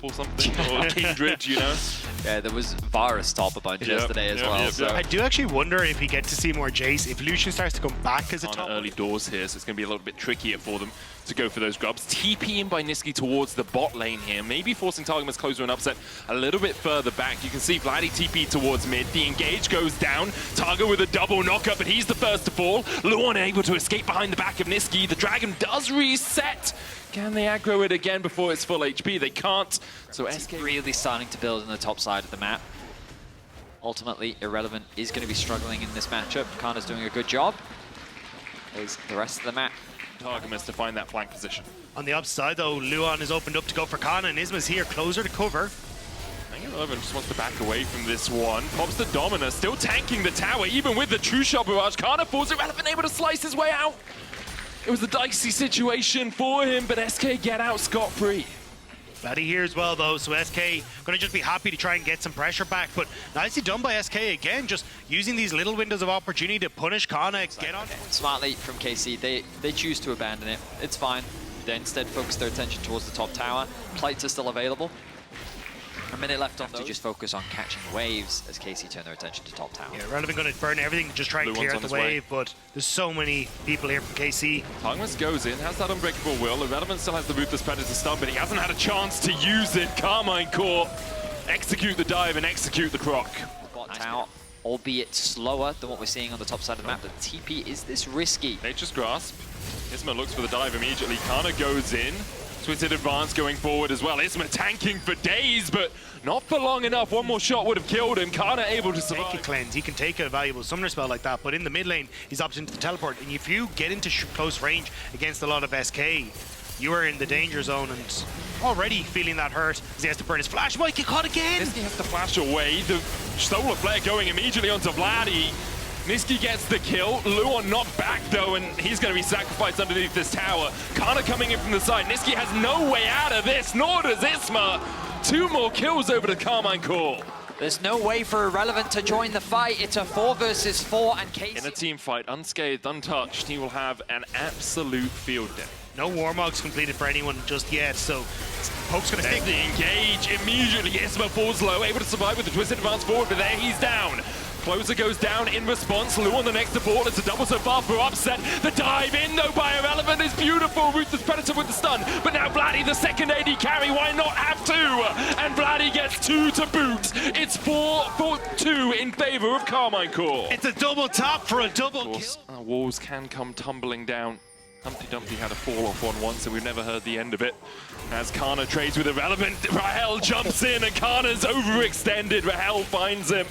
Corp or something, or Kindred, you know? Yeah, there was Virus top a bunch yesterday as well. So. I do actually wonder if we get to see more Jayce, if Lucian starts to come back as a top. Early doors here, so it's going to be a little bit trickier for them to go for those grubs. TPing by Nisqy towards the bot lane here, maybe forcing Targamas closer and upset a little bit further back. You can see Vladi TP towards mid. The engage goes down. Targa with a double knockup, but he's the first to fall. Luon able to escape behind the back of Nisqy. The dragon does reset. Can they aggro it again before it's full HP? They can't. So SK really starting to build on the top side of the map. Ultimately, Irrelevant is going to be struggling in this matchup. Canna's doing a good job. There's the rest of the map. Targamas to find that flank position. On the upside, though, Luon is opened up to go for Canna, and Isma's here, closer to cover. I think Irrelevant just wants to back away from this one. Pops the Domina, still tanking the tower, even with the True Shot barrage. Canna falls, Irrelevant able to slice his way out. It was a dicey situation for him, but SK get out scot-free. Vladi here as well, though, so SK going to just be happy to try and get some pressure back, but nicely done by SK again, just using these little windows of opportunity to punish Canna, get on. Smartly from KC, they choose to abandon it. It's fine. They instead focus their attention towards the top tower. Plates are still available. A minute left on to just focus on catching waves as KC turn their attention to top tower. Yeah, Relevant going to burn everything to just try and clear out the wave, but there's so many people here from KC. Targamas goes in, has that unbreakable will. Irrelevant still has the Ruthless Predator stun, but he hasn't had a chance to use it. Carmine Corp execute the dive and execute the croc. Bot tower, albeit slower than what we're seeing on the top side of the map. The TP, is this risky? Nature's Grasp. Isma looks for the dive immediately. Canna goes in. Twisted advance going forward as well. Isma tanking for days, but not for long enough. One more shot would have killed him. Canna able to survive. Take a cleanse. He can take a valuable summoner spell like that, but in the mid lane, he's opted into the teleport. And if you get into close range against a lot of SK, you are in the danger zone and already feeling that hurt as he has to burn his flash. Might get caught again. Nisqy has to flash away. The solar flare going immediately onto Vladi. Nisqy gets the kill. Luon not back though, and he's going to be sacrificed underneath this tower. Canna coming in from the side. Nisqy has no way out of this, nor does Isma. 2 more kills over to Carmine Corp. There's no way for Irrelevant to join the fight. It's a 4 versus 4, and KC... In a team fight, unscathed, untouched, he will have an absolute field day. No Warmogs completed for anyone just yet, so Poke's going to stick. The engage immediately. Isma falls low, able to survive with the twisted advance forward, but there he's down. Closer goes down in response. Luon the next to fall. It's a double so far for upset. The dive in though by Irrelevant is beautiful. Ruthless Predator with the stun. But now Vladi, the second AD carry. Why not have 2? And Vladi gets 2 to boot. It's 4-2 in favor of Carmine Corp. It's a double tap for a double kill. Walls can come tumbling down. Humpty Dumpty had a fall off on once, and we've never heard the end of it. As Canna trades with Irrelevant, Rahel jumps in, and Canna's overextended. Rahel finds him.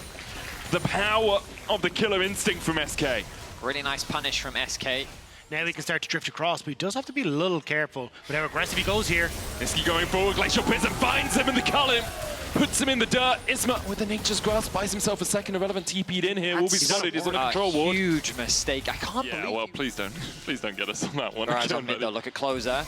The power of the killer instinct from SK. Really nice punish from SK. Now he can start to drift across, but he does have to be a little careful with how aggressive he goes here. Nisqy going forward, Glacial Prism finds him in the column, puts him in the dirt. Isma with the Nature's Grasp buys himself a second. Irrelevant TP'd in here, will be spotted. He's on a control ward. Huge mistake. I can't believe. Yeah, well, please don't get us on that one. On mid though, look at closer.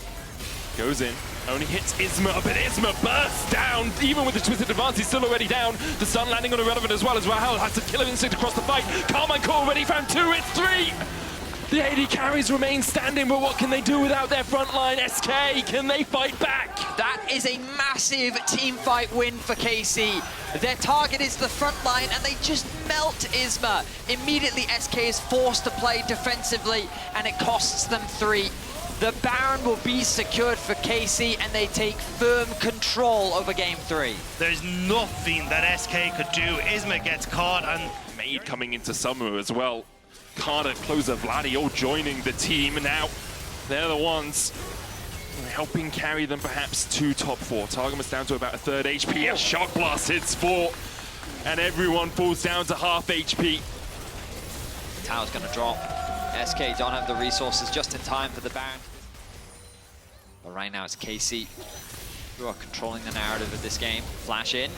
Goes in, only hits Isma, but Isma bursts down. Even with the twisted advance, he's still already down. The stun landing on Irrelevant as well as Rahel has to killer instinct across the fight. Carmine Corp already found 2, it's 3! The AD carries remain standing, but what can they do without their front line? SK, can they fight back? That is a massive team fight win for KC. Their target is the front line, and they just melt Isma. Immediately, SK is forced to play defensively, and it costs them 3. The Baron will be secured for KC, and they take firm control over Game 3. There's nothing that SK could do. Isma gets caught, and Made coming into Summer as well. Canna, Closer, Vladi all joining the team, and now they're the ones helping carry them perhaps to top 4. Targamas down to about a 3rd HP. A Shock Blast hits 4, and everyone falls down to half HP. Tower's gonna drop. SK don't have the resources just in time for the Baron. But right now it's KC who are controlling the narrative of this game. Flash in.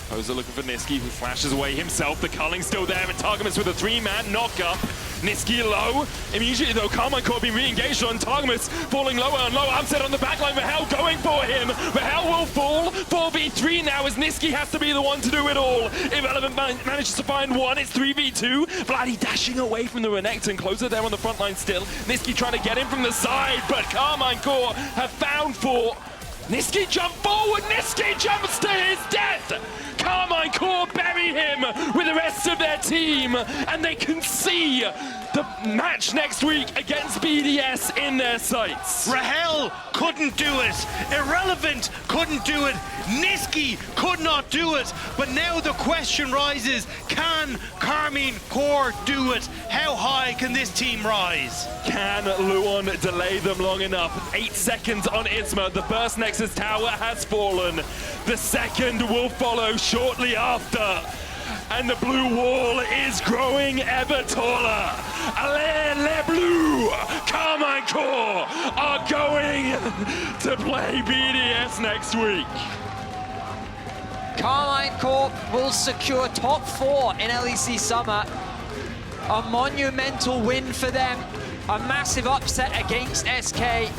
Poser looking for Nisqy, who flashes away himself. The culling's still there, and Targamas with a 3-man knock-up. Nisqy low. Immediately, though, Carmine Corp being re-engaged on Targamas, falling lower and lower. Upset on the backline. Rahel going for him. Rahel will fall. 4v3 now, as Nisqy has to be the one to do it all. Irrelevant manages to find 1. It's 3v2. Vladi dashing away from the Renekton. Closer there on the front line still. Nisqy trying to get in from the side, but Carmine Corp have found 4. Nisqy jump forward, Nisqy jumps to his death! Carmine Corp bury him with the rest of their team, and they can see the match next week against BDS in their sights. Rahel couldn't do it. Irrelevant couldn't do it. Nisqy could not do it. But now the question rises, can Karmine Corp do it? How high can this team rise? Can Luon delay them long enough? 8 seconds on Isma. The first Nexus tower has fallen. The second will follow shortly after. And the blue wall is growing ever taller. Les Bleus, Carmine Corp are going to play BDS next week. Carmine Corp will secure top 4 in LEC Summer. A monumental win for them. A massive upset against SK.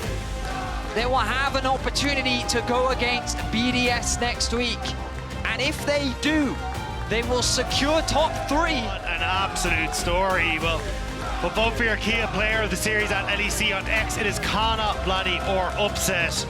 They will have an opportunity to go against BDS next week. And if they do, they will secure top 3. What an absolute story. Well, but vote for your key player of the series at LEC on X. It is Canna, Vladi, or Upset.